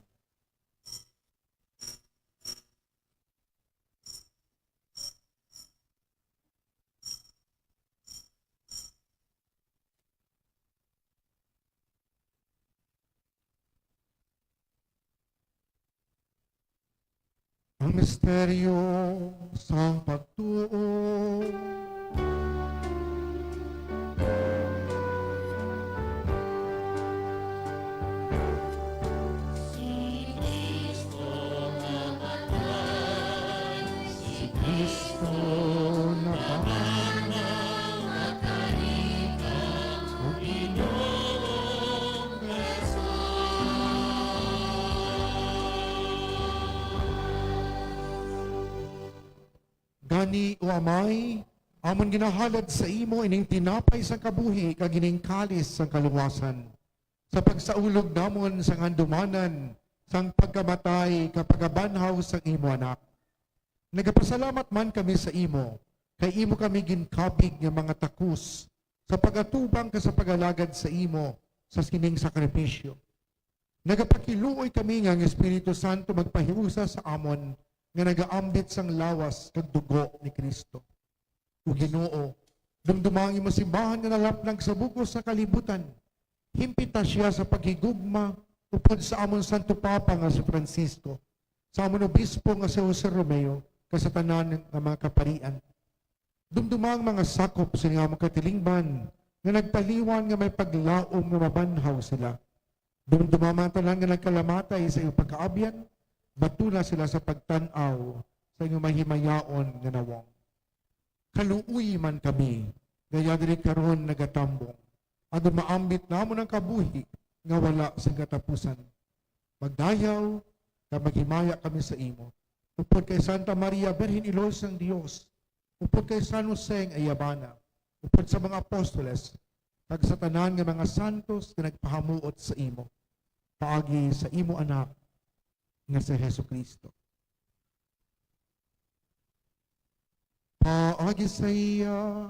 Ang misteryo sa pagtuo. Si Kristo namatay, ang Pinoong Gani o amay, amon ginahalad sa imo ining tinapay sa kabuhi kag ining kalis sa kaluwasan. Sa pagsaulog namon sa andumanan, sang pagkamatay kapagabanhaw sa imo anak. Nagapasalamat man kami sa imo, kay imo kami ginkabig nga mga takus, sa pagatubang ka sa pagalagad sa imo, sa sining sakripisyo. Nagapakiluoy kami nga ang Espiritu Santo magpahiusa sa amon, nga nagaambit sang lawas kag dugo ni Kristo. O Ginoo, dumdumangi mo simbahan nga nalapnag sa bugos sa kalibutan. Himpita siya sa paghigugma upod sa amon Santo Papa nga si Francisco, sa amon obispo nga si Jose Romeo, kasatanan nga mga kaparian. Dumdumang mga sakop sa nga mga katilingban nga nagpaliwan nga may paglaom nga mabanhaw sila. Dumdumang tanan nga nagkalamatay sa iyong pagkaabyan, batula sila sa pagtanaw sa inyong mahimayaon nga nawang. Kaluuy man kami, gaya diri karon nagatambong. Ano maambit namon ang kabuhi nga wala sa katapusan. Magdayaw, na maghimaya kami sa imo. Upod kay Santa Maria, Berhin Ilos ng Diyos. Upod kay San Jose ng Ayabana. Upod sa mga apostoles, kag sa tanan nga mga santos nga nagpahamuot sa imo. Paagi sa imo anak, nga si Hesus Kristo. Paagi sa iya,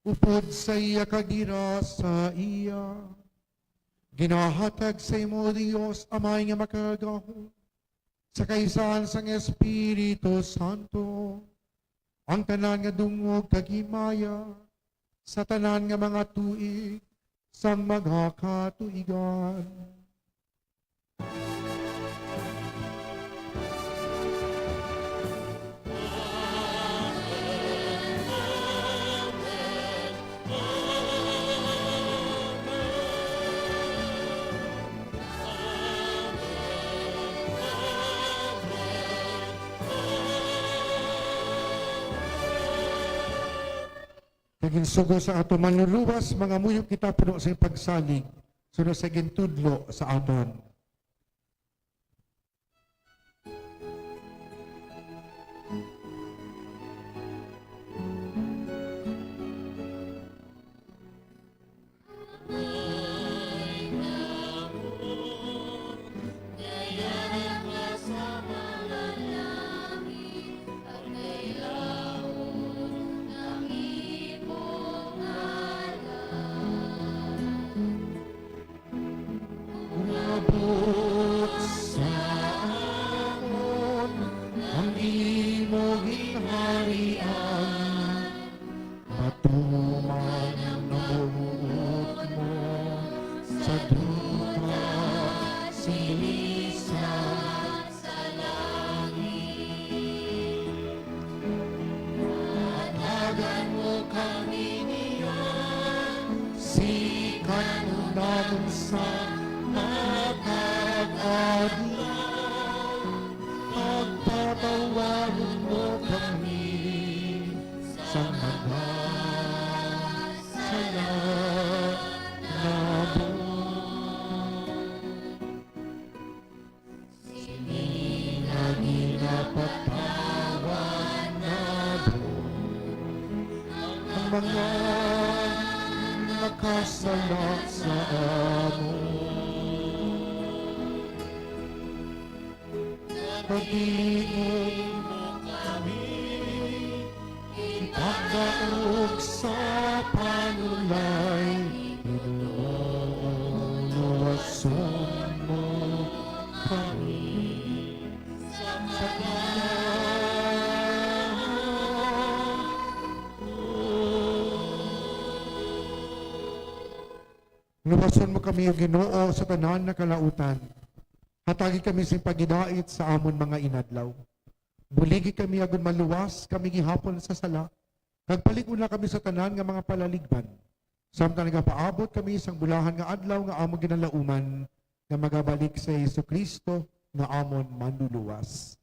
upod sa iya kagira sa iya, ginahatag sa imo Dios, amay nga makagaho, sa kaisahan sang Espiritu Santo, ang tanan nga dungog kagimaya, sa tanan nga mga tuig, sang mga katuigan. Naging sugo sa ato manluluwas, mga muyok kita puno sa pagsalig, sunod sa gintudlo sa aton. Umabot sa amon ang imong ginharian, patuman ang nabuot mo sa duta silisan sa langit. Matagan mo kami niyan, sikan mo namin sa matag-adlaw, pagpatawarin mo kami sa mga sala na Sinilagi na patawan na ang mga nakasala sa amon. Pag-ibig mo kami daog sa panulay, inuwasan mo kami sa Inuwasan mo kami, O Ginoo, sa tanan na kalautan. Hatagi kami sa pagidait sa amon mga inadlaw. Buligi kami agon maluwas, kami gihapon sa sala. Nagpalig-una kami sa tanan nga mga palaligban. Samtang nagapaabot kami isang bulahan nga adlaw nga amon ginalauman nga magabalik sa Yesu Kristo nga amon manluluwas.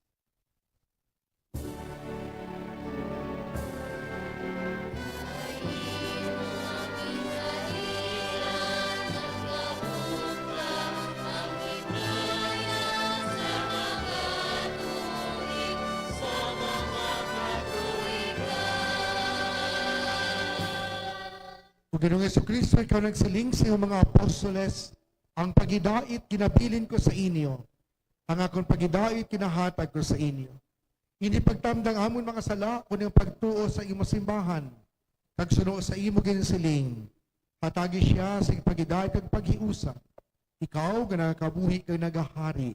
O Ginoong Jesucristo, ikaw nagsiling sa iyong mga apostoles, ang pagidait kinabilin ko sa inyo, ang akong pagidait kinahatag ko sa inyo. Hindi pagtamdang amon mga sala, kundi ang pagtuo sa imo simbahan, kagsuno sa imo ginsiling, hatagi siya sa pagidait kag paghiusa. Ikaw nga nakabuhi kag nagahari,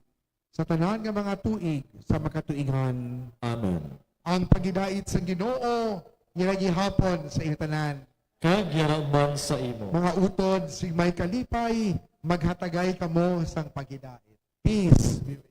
sa tanan nga mga tuig sa makatuigan. Amen. Ang pagidait sa Ginoo, gihapon sa iyong tanan. Kag yaraman sa imo. Mga utod, si may kalipay, maghatagay kamo sang pagidait. Peace. be with you.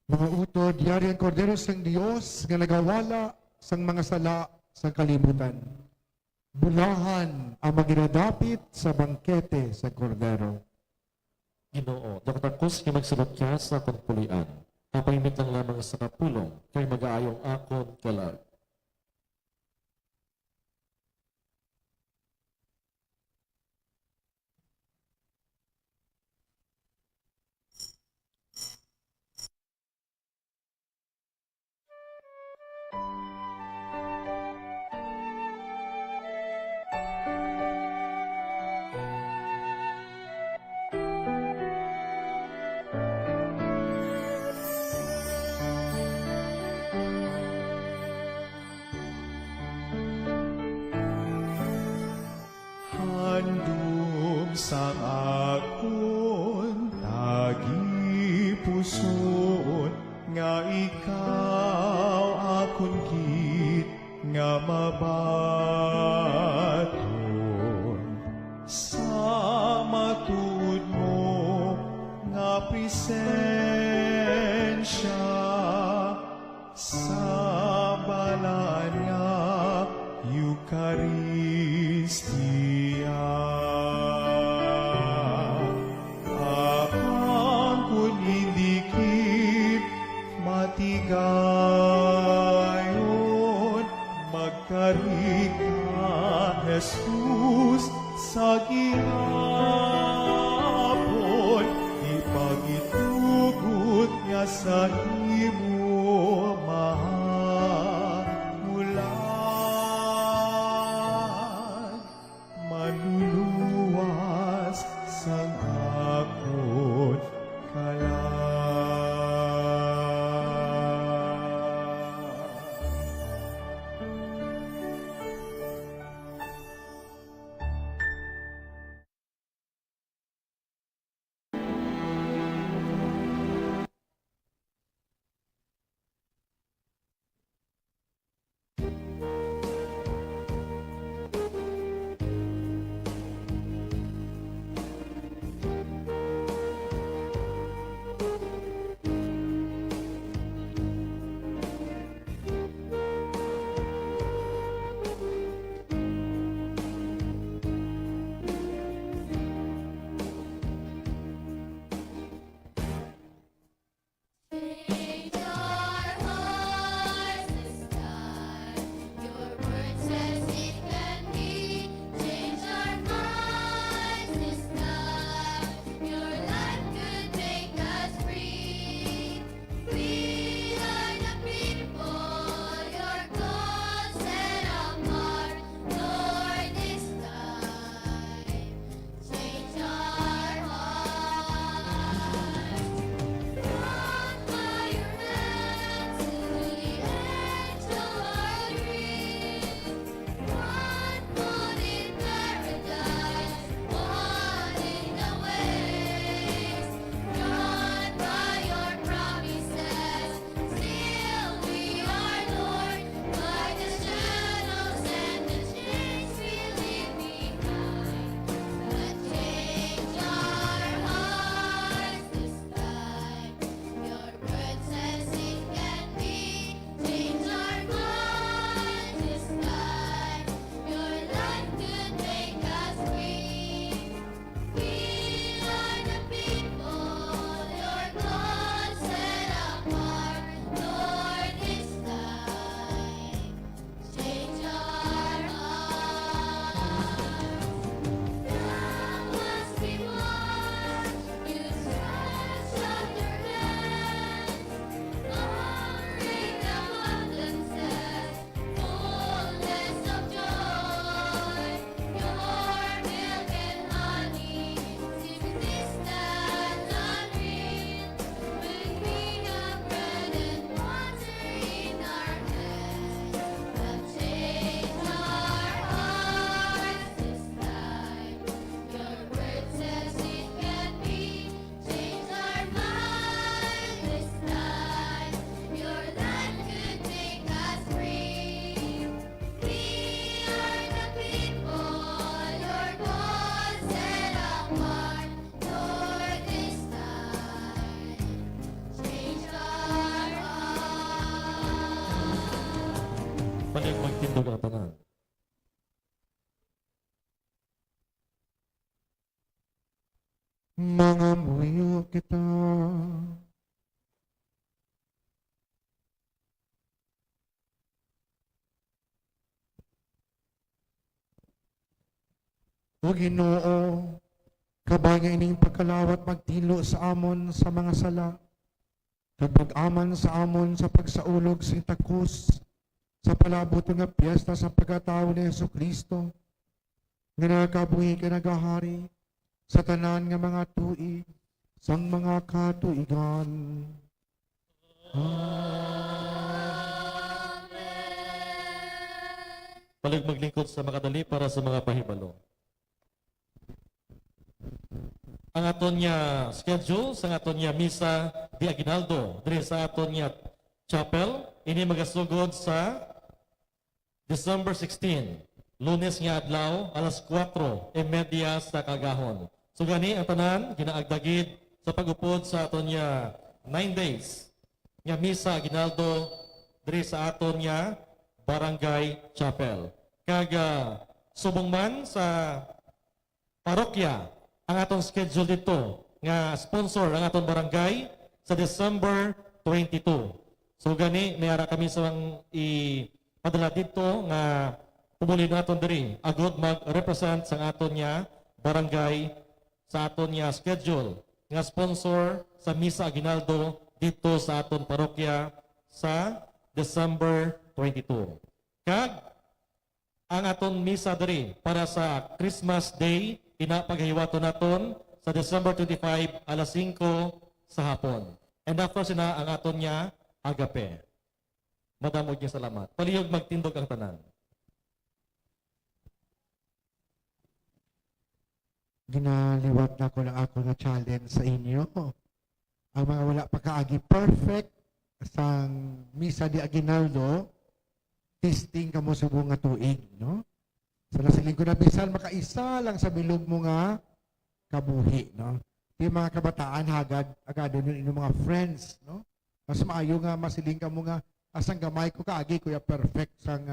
Mga utod, yari ang kordero sang Dios nga nagawala sang mga sala sang kalibutan. Bulahan ang maginadapit sa bangkete sa kordero. Ginoo, dakatakos nga magsulot ka sa akong pulian. Papahimit lang lamang sa kapulong, kay mag-aayong akon kalag. Handom sa akon tagi puson nga ikaw akon gid nga mabaton sa matuod mo nga presensya sa balan nga Eucharistia. Akang kun indikip matigayon, magkarig ka, Jesus, sa gihapon, ipagitugot nga sa imo magtindog ang tanan. Mga muyo kita. O Ginoo, kabay nga ining pagkalawat magtilo sa amon sa mga sala. Kapag-aman sa amon sa pagsaulog sa takos, sa palabot nga piyesta sa pagkatao ni Jesucristo, nga nakabuhi ka nagahari, sa tanan nga mga tuig, sang mga katuigan. Palig maglingkod sa makadali para sa mga pahibalo. Ang aton niya schedule sa aton niya misa di Aguinaldo diri sa aton niya chapel ini magasugod sa December 16, Lunes nga adlaw alas 4:30 sa kagahon. So gani ang tanan ginaagdagid sa pagupod sa aton niya 9 days nga misa Aguinaldo diri sa aton niya Barangay Chapel. Kaga subong man sa parokya ang atong schedule dito nga sponsor ang atong barangay sa December 22. So gani mayara kami sa ipadala dito nga pumuli naton diri agud mag-represent sa aton niya barangay sa aton niya schedule nga sponsor sa Misa Aguinaldo dito sa aton parokya sa December 22. Kag ang aton misa diri para sa Christmas Day pinapaghiwato naton sa December 25 alas 5 sa hapon. And after sina ang aton niya agape. Madam og salamat. Palihog magtindog ang tanan. Ginaliwat na ko ng ako nga challenge sa inyo. Ang mga wala pa kaagi perfect sang Misa di Aguinaldo, testing ka mo sa bunga tuig, no? So nasiling ko na bisan makaisa lang sa bilog mo nga kabuhi, no? Yung mga kabataan hagad agad yun inyong mga friends, no? Mas maayo nga masiling ka mo nga asang gamay ko kaagi kuya perfect sang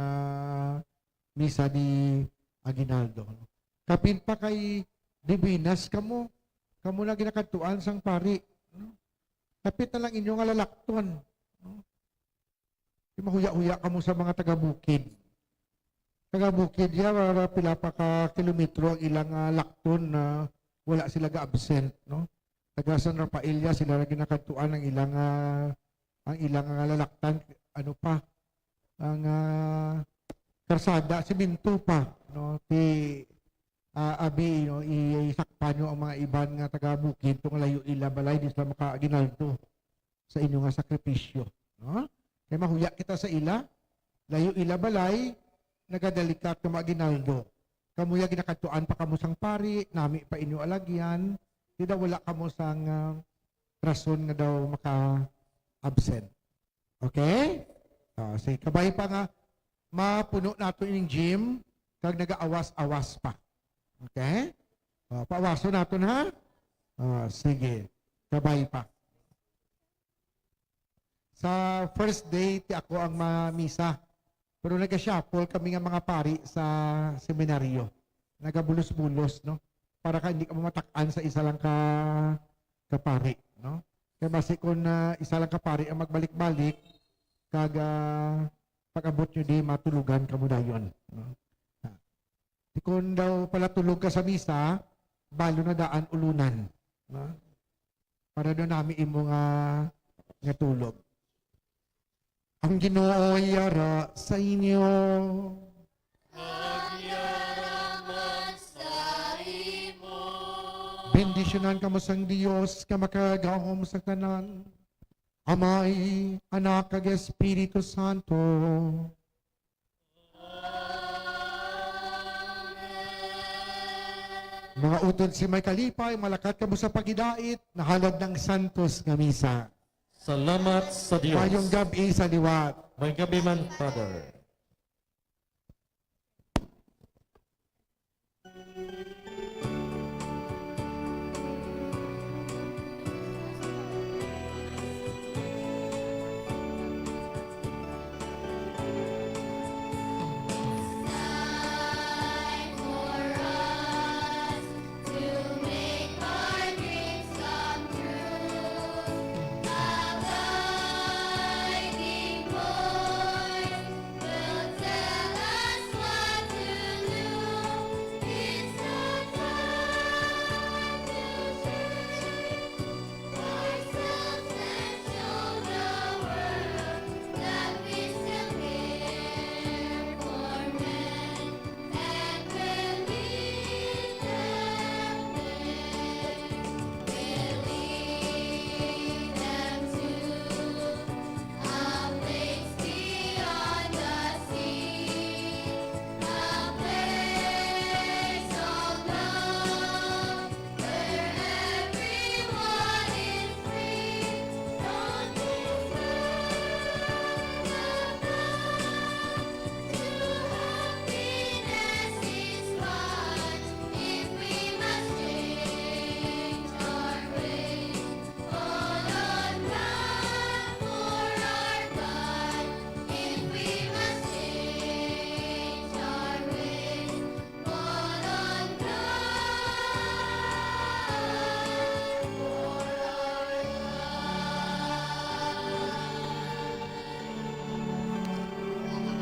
Misa di Aguinaldo. No? Kapin pa kay Divinas kamo na ginakatuan sang pari, no? Kapit na lang inyong alalakton, no? Mahuya-huya kamo sa mga taga-bukid. Taga-bukid ya, para pila pa ka kilometro ang ilang lakton na wala sila ga-absent, no? Taga San Rafael ya, sila lagi nakatuan ang ilang lalaktan, ano pa, ang karsada, siminto pa, no? Abi, no, isakpa nyo ang mga iban nga taga-bukid, itong layo ila balay, di sila maka-Aguinaldo sa inyong nga sakripisyo, no? Kaya mahuya kita sa ila, layo ila balay, nagadalikat ka Aguinaldo. Kamuya ginakatuan pa kamo sang pari, nami pa inyo alagyan, di daw wala kamo sang rason nga daw maka-absent. Okay? Sige, kabay pa nga, mapuno nato ining gym, kag naga-awas-awas pa. Okay? Paawaso nato ha? Sige, kabay pa. Sa first day, ti ako ang mamisa. Pero nag-shuffle kami nga mga pari sa seminaryo. Nagabulos-bulos, no? Para ka hindi ka mamataan sa isa lang ka pari, no? Kaya basi kung isa lang ka pari ang magbalik-balik, kaga pag-abot nyo di matulugan ka mo dayon, no? Kung daw pala tulog ka sa misa, balo na daan ulunan, no? Para doon namin imo nga tulog. Ang Ginoo ay yara sa inyo. Magyaraman sa imo. Bendisyonan kamo sang Dios ka makagahom sa tanan. Amay, Anak, kag Espiritu Santo. Mga utod si may kalipay, malakat kamo sa pagidait, nahalad ng santos nga misa. Salamat sa Diyos. Mayong gabi sa liwat. May gabi man, Father.